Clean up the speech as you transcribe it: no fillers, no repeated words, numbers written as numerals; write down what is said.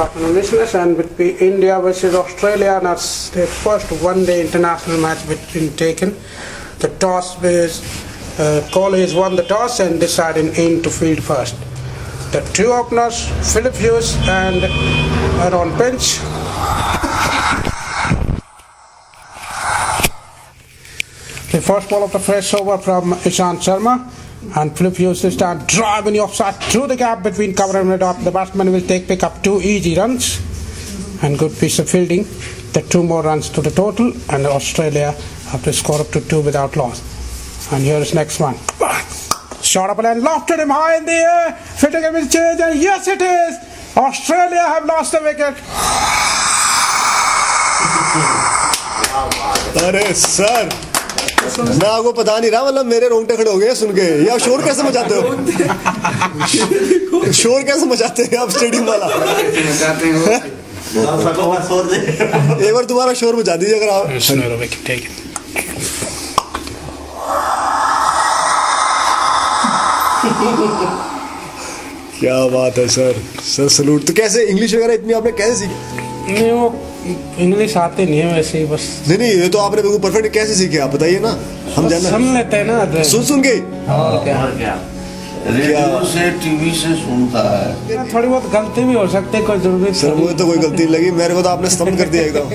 afternoon, listeners, and between India versus Australia, and that's the first one-day international match between taken. The toss was Kohli won the toss and decided in to field first. The two openers, Philip Hughes and are on bench. The first ball of the fresh over from Ishant Sharma, and Philip Hughes this time driving the offside through the gap between cover and mid off. The batsman will pick up 2 easy runs and good piece of fielding. The 2 more runs to the total, and Australia have to score up to 2 without loss. And here is next one. Shot up and lofted him high in the air. Fitting him is change, and yes it is. Australia have lost a wicket. अरे sir मैं आपको पता नहीं रहा, मतलब मेरे रोंगटे खड़े हो गए सुन के। ये आप शोर कैसे मचाते हो? शोर कैसे मचाते हैं आप स्टेडियम वाला? एक बार तुम्हारा शोर मचा दीजिए अगर आप। क्या बात है सर, सर सलूट। तो कैसे इंग्लिश वगैरह इतनी आपने कैसे सीखी? नहीं, वो इंग्लिश आते नहीं है वैसे ही बस। नहीं ये तो आपने बिल्कुल परफेक्ट कैसे सीखे आप बताइए ना, हम जानना। सुन लेते हैं ना, सुन के और क्या रेडियो से टीवी से सुनता है। थोड़ी बहुत गलती भी हो सकती है, कोई जरूरी। सर मुझे तो कोई गलती नहीं लगी, मेरे को तो आपने स्तंभ कर दिया एकदम।